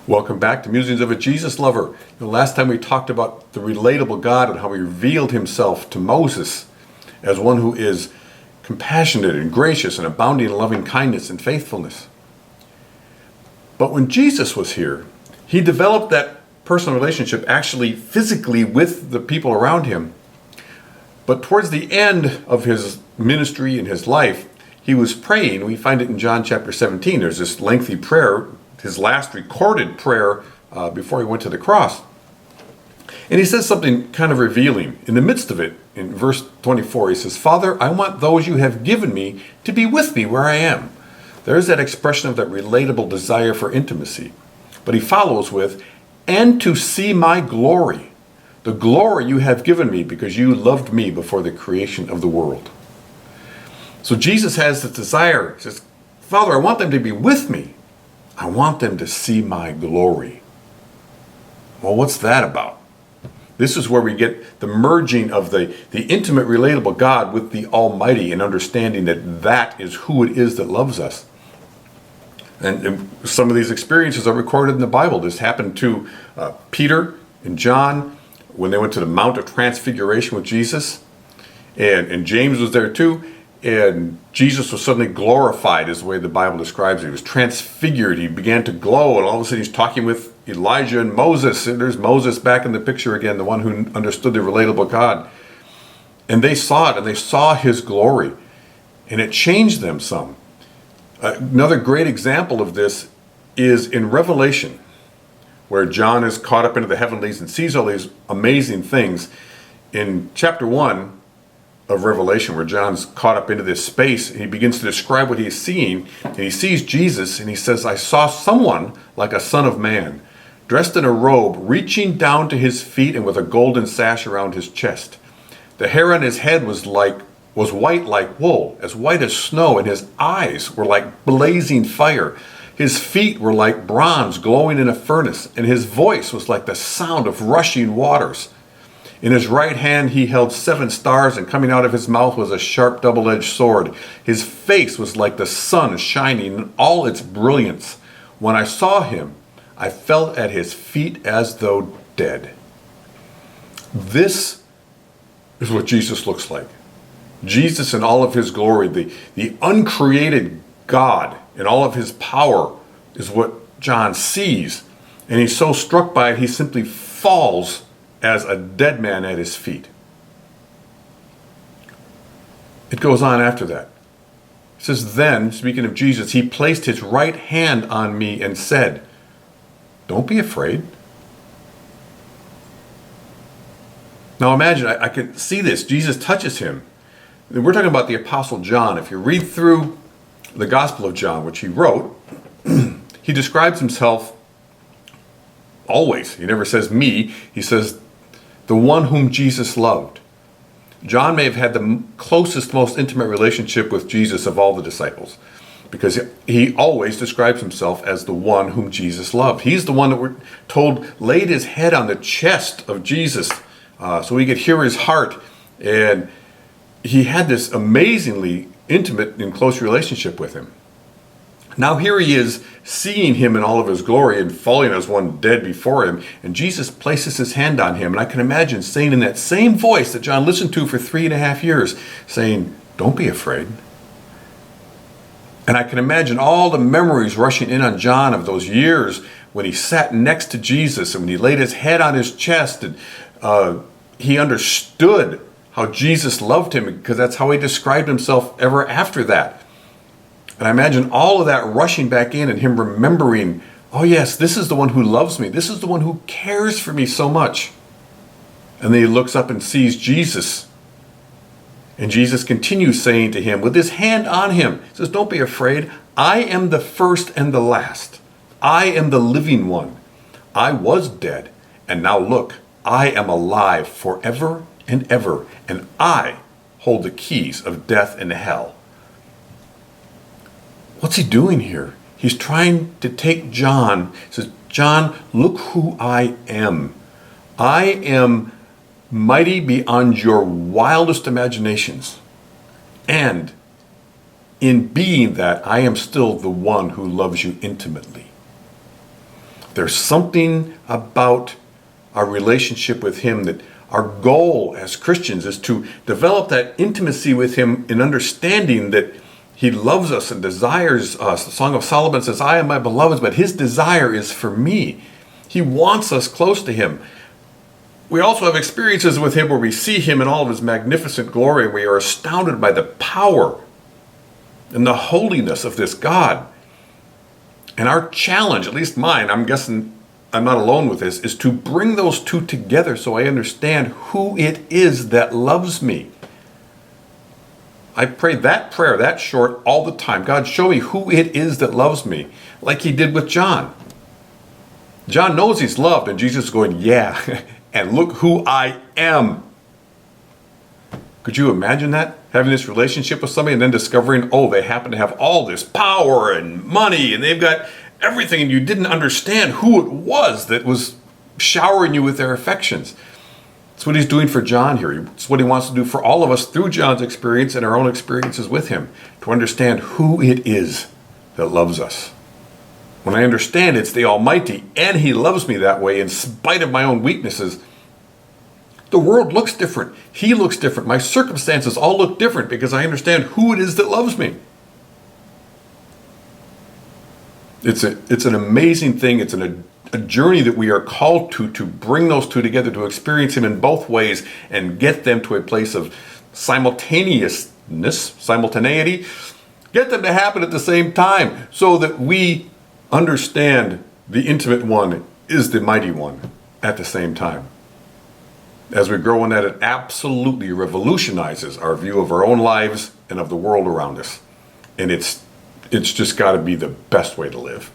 Welcome back to Musings of a Jesus Lover. Last time we talked about the relatable God and how he revealed himself to Moses as one who is compassionate and gracious and abounding in loving kindness and faithfulness. But when Jesus was here, he developed that personal relationship actually physically with the people around him. But towards the end of his ministry and his life, he was praying. We find it in John chapter 17. There's this lengthy prayer, his last recorded prayer before he went to the cross. And he says something kind of revealing. In the midst of it, in verse 24, he says, "Father, I want those you have given me to be with me where I am." There's that expression of that relatable desire for intimacy. But he follows with, "and to see my glory, the glory you have given me because you loved me before the creation of the world." So Jesus has this desire. He says, "Father, I want them to be with me. I want them to see my glory." Well, what's that about? This is where we get the merging of the intimate, relatable God with the Almighty and understanding that that is who it is that loves us. And some of these experiences are recorded in the Bible. This happened to Peter and John when they went to the Mount of Transfiguration with Jesus. And James was there too. And Jesus was suddenly glorified, is the way the Bible describes it. He was transfigured. He began to glow. And all of a sudden he's talking with Elijah and Moses. And there's Moses back in the picture again, the one who understood the relatable God. And they saw it, and they saw his glory. And it changed them some. Another great example of this is in Revelation, where John is caught up into the heavenlies and sees all these amazing things. In chapter 1 of Revelation, where John's caught up into this space, and he begins to describe what he's seeing, and he sees Jesus, and he says, "I saw someone like a son of man, dressed in a robe, reaching down to his feet and with a golden sash around his chest. The hair on his head was white like wool, as white as snow, and his eyes were like blazing fire. His feet were like bronze glowing in a furnace, and his voice was like the sound of rushing waters. In his right hand he held 7 stars, and coming out of his mouth was a sharp double-edged sword. His face was like the sun shining in all its brilliance. When I saw him, I fell at his feet as though dead." This is what Jesus looks like. Jesus in all of his glory, the uncreated God in all of his power is what John sees. And he's so struck by it, he simply falls as a dead man at his feet. It goes on after that. It says, "Then, speaking of Jesus, he placed his right hand on me and said, 'Don't be afraid.'" Now imagine, I can see this. Jesus touches him. We're talking about the Apostle John. If you read through the Gospel of John, which he wrote, he describes himself always. He never says me. He says the one whom Jesus loved. John may have had the closest, most intimate relationship with Jesus of all the disciples, because he always describes himself as the one whom Jesus loved. He's the one that we're told laid his head on the chest of Jesus so he could hear his heart. And he had this amazingly intimate and close relationship with him. Now here he is, seeing him in all of his glory and falling as one dead before him, and Jesus places his hand on him. And I can imagine saying in that same voice that John listened to for 3.5 years, saying, "Don't be afraid." And I can imagine all the memories rushing in on John of those years when he sat next to Jesus and when he laid his head on his chest, and he understood how Jesus loved him, because that's how he described himself ever after that. And I imagine all of that rushing back in and him remembering, oh yes, this is the one who loves me. This is the one who cares for me so much. And then he looks up and sees Jesus. And Jesus continues saying to him with his hand on him, he says, "Don't be afraid. I am the first and the last. I am the living one. I was dead, and now look, I am alive forever and ever, and I hold the keys of death and hell." What's he doing here? He's trying to take John. He says, "John, look who I am. I am mighty beyond your wildest imaginations. And in being that, I am still the one who loves you intimately." There's something about our relationship with him that our goal as Christians is to develop that intimacy with him in understanding that he loves us and desires us. The Song of Solomon says, I am my beloved's, but his desire is for me. He wants us close to him. We also have experiences with him where we see him in all of his magnificent glory, and we are astounded by the power and the holiness of this God. And our challenge, at least mine, I'm guessing I'm not alone with this, is to bring those two together so I understand who it is that loves me. I pray that prayer, that short, all the time. God, show me who it is that loves me, like he did with John. John knows he's loved, and Jesus is going, yeah, and look who I am. Could you imagine that? Having this relationship with somebody and then discovering, oh, they happen to have all this power and money and they've got everything, and you didn't understand who it was that was showering you with their affections. That's what he's doing for John here. It's what he wants to do for all of us through John's experience and our own experiences with him, to understand who it is that loves us. When I understand it's the Almighty and he loves me that way in spite of my own weaknesses, the world looks different. He looks different. My circumstances all look different because I understand who it is that loves me. It's an amazing thing. It's a journey that we are called to bring those two together, to experience him in both ways and get them to a place of simultaneity, get them to happen at the same time so that we understand the intimate one is the mighty one at the same time. As we grow in that, it absolutely revolutionizes our view of our own lives and of the world around us. And it's just got to be the best way to live.